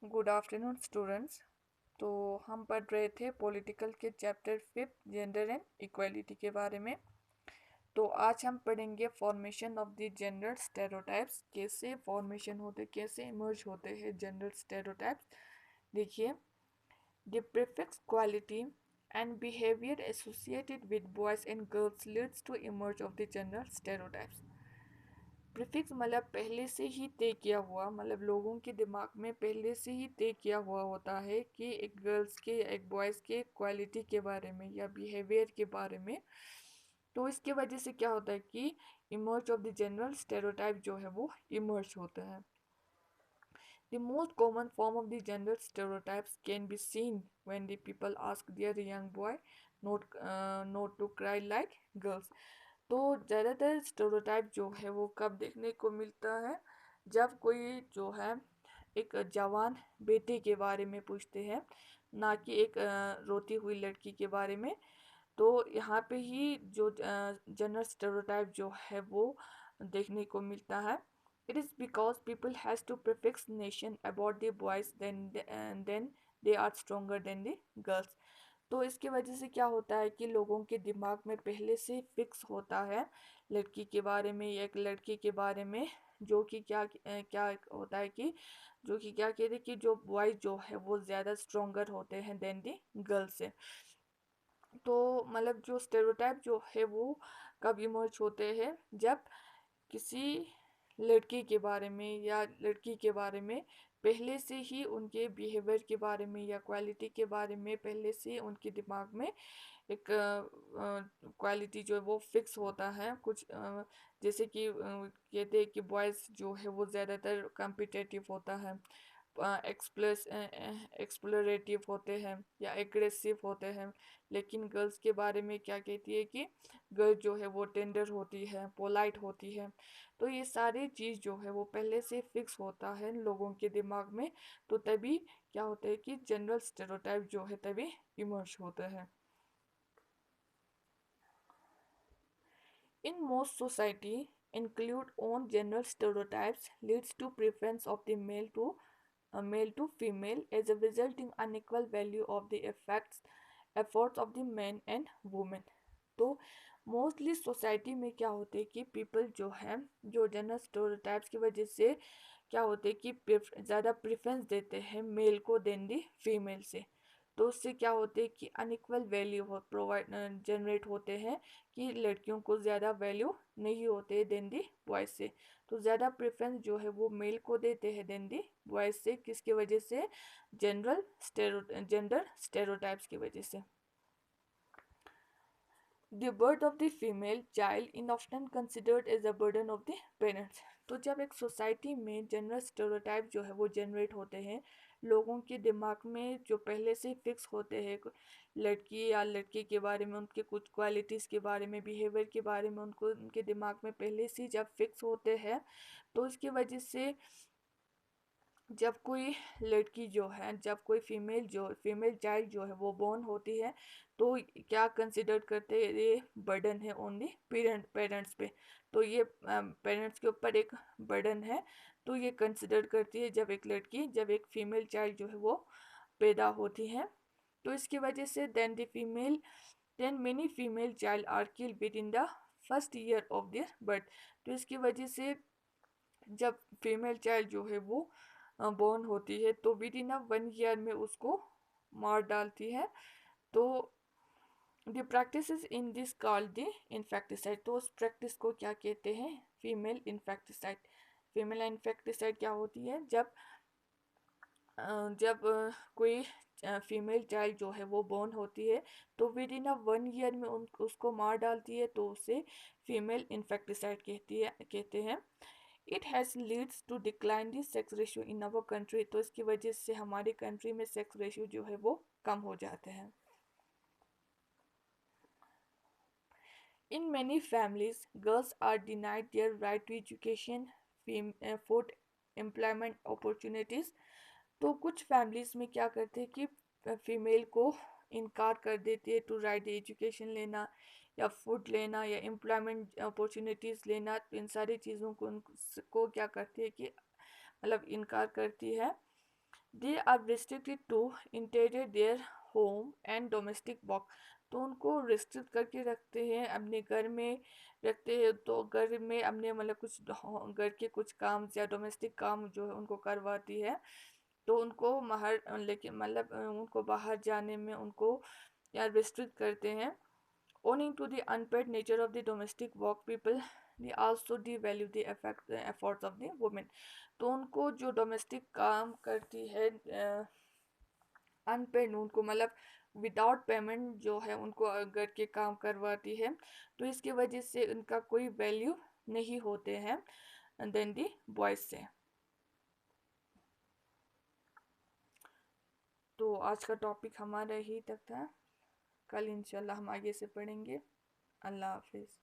Good afternoon students. तो हम पढ़ रहे थे पॉलिटिकल के चैप्टर 5 जेंडर एंड इक्वालिटी के बारे में। तो आज हम पढ़ेंगे formation of the gender stereotypes, कैसे फॉर्मेशन होते, कैसे इमर्ज होते हैं जेंडर स्टेरियोटाइप्स। देखिए, the prefix quality and behaviour associated with boys and girls leads to emerge of the gender stereotypes. Prefix मतलब पहले से ही तय किया हुआ, मतलब लोगों के दिमाग में पहले से ही तय किया हुआ होता है कि एक गर्ल्स के एक बॉयज़ के क्वालिटी के बारे में या बिहेवियर के बारे में। तो इसके वजह से क्या होता है कि emerge of the general stereotype जो है वो इमर्ज होता है। The most common form of the gender stereotypes can be seen when the people ask their young boy not to cry like girls. तो ज़्यादातर स्टेरियोटाइप जो है वो कब देखने को मिलता है, जब कोई जो है एक जवान बेटे के बारे में पूछते हैं, ना कि एक रोती हुई लड़की के बारे में। तो यहाँ पे ही जो जनरल स्टेरियोटाइप जो है वो देखने को मिलता है। It is because people has to prefix nation about the boys then they are stronger than the girls. तो इसकी वजह से क्या होता है कि लोगों के दिमाग में पहले से फिक्स होता है लड़की के बारे में या एक लड़के के बारे में, जो कि क्या होता है कि जो कि क्या कहते हैं कि जो बॉयज जो है वो ज़्यादा स्ट्रोंगर होते हैं देन दी गर्ल्स से। तो मतलब जो स्टेरियोटाइप जो है वो कब इमर्ज होते हैं, जब किसी लड़के के बारे में या लड़की के बारे में पहले से ही उनके बिहेवियर के बारे में या क्वालिटी के बारे में पहले से उनके दिमाग में एक क्वालिटी जो है वो फिक्स होता है। कुछ जैसे कि कहते हैं कि बॉयज़ जो है वो ज़्यादातर कम्पिटेटिव होता है, एक्सप्लोरेटिव होते हैं या एग्रेसिव होते हैं। लेकिन गर्ल्स के बारे में क्या कहती है कि गर्ल जो है वो टेंडर होती है, पोलाइट होती है। तो ये सारी चीज़ जो है वो पहले से फिक्स होता है लोगों के दिमाग में। तो तभी क्या होता है कि जनरल स्टेरियोटाइप जो है तभी इमर्ज होता है। In most society, include own gender stereotypes leads to preference of the male to female as a resulting unequal value of the efforts of the men and women. तो mostly society में क्या होते हैं कि people जो है जो gender stereotypes की वजह से क्या होते हैं कि ज़्यादा प्रेफरेंस देते हैं मेल को देन दी फीमेल से। तो उससे क्या होते हैं कि अनइक्वल वैल्यू हो प्रोवाइड जनरेट होते हैं, कि लड़कियों को ज़्यादा वैल्यू नहीं होते देन दी बॉयज़ से। तो ज़्यादा प्रेफरेंस जो है वो मेल को देते हैं देन दी बॉयज़ से, किसकी वजह से? जेंडर स्टेरियोटाइप्स की वजह से। The birth of the female child is often considered as a burden of the parents. तो जब एक सोसाइटी में जेंडर स्टेरियोटाइप जो है वो जनरेट होते हैं, लोगों के दिमाग में जो पहले से फिक्स होते हैं लड़की या लड़के के बारे में, उनके कुछ क्वालिटीज़ के बारे में, बिहेवियर के बारे में, उनको उनके दिमाग में पहले से जब फिक्स होते हैं, तो इसकी वजह से जब कोई लड़की जो है, जब कोई फीमेल चाइल्ड जो है वो बॉर्न होती है, तो क्या कंसिडर करते हैं? ये बर्डन है ओनली पेरेंट्स पे। तो ये पेरेंट्स के ऊपर एक बर्डन है। तो ये कंसिडर करती है जब एक फीमेल चाइल्ड जो है वो पैदा होती है। तो इसकी वजह से then many female child are killed within the first year of their birth. तो इसकी वजह से जब फीमेल चाइल्ड जो है वो बॉर्न होती है, तो विद इन 1 ईयर में उसको मार डालती है। तो the practice in this called the insecticide. तो उस प्रैक्टिस को क्या कहते हैं? फीमेल इन्फेक्टिसाइड। फीमेल इन्फेक्टिसाइड क्या होती है? जब कोई फीमेल चाइल्ड जो है वो बॉर्न होती है, तो विद इन 1 ईयर में उसको मार डालती है, तो उसे फीमेल इन्फेक्टिसाइड कहते हैं। It has leads to decline the sex ratio in our country. तो इसकी वजह से हमारी कंट्री में सेक्स रेशियो जो है वो कम हो जाते हैं। In many families girls are denied their right to education, food, employment opportunities. तो कुछ फैमिलीज में क्या करते हैं कि फीमेल को इनकार कर देती है टू राइट एजुकेशन लेना या फूड लेना या एम्प्लॉयमेंट अपॉर्चुनिटीज़ लेना। तो इन सारी चीज़ों को उनको क्या करती है कि मतलब इनकार करती है। They are restricted to interior their home and domestic work. तो उनको रिस्ट्रिक्ट करके रखते हैं, अपने घर में रखते हैं। तो घर में अपने मतलब कुछ घर के कुछ काम या डोमेस्टिक काम जो है उनको करवाती है। तो उनको बाहर लेकिन मतलब उनको बाहर जाने में उनको या रिस्ट्रिक्ट करते हैं। Owing to the unpaid nature of the domestic work, people they also devalue the efforts of the women। तो उनको जो डोमेस्टिक काम करती है अनपेड, उनको मतलब विदाउट पेमेंट जो है उनको घर के काम करवाती है, तो इसकी वजह से उनका कोई वैल्यू नहीं होते हैं देन दी बॉयज से। तो आज का टॉपिक हमारा ही तक था, कल इंशाल्लाह हम आगे से पढ़ेंगे। अल्लाह हाफिज़।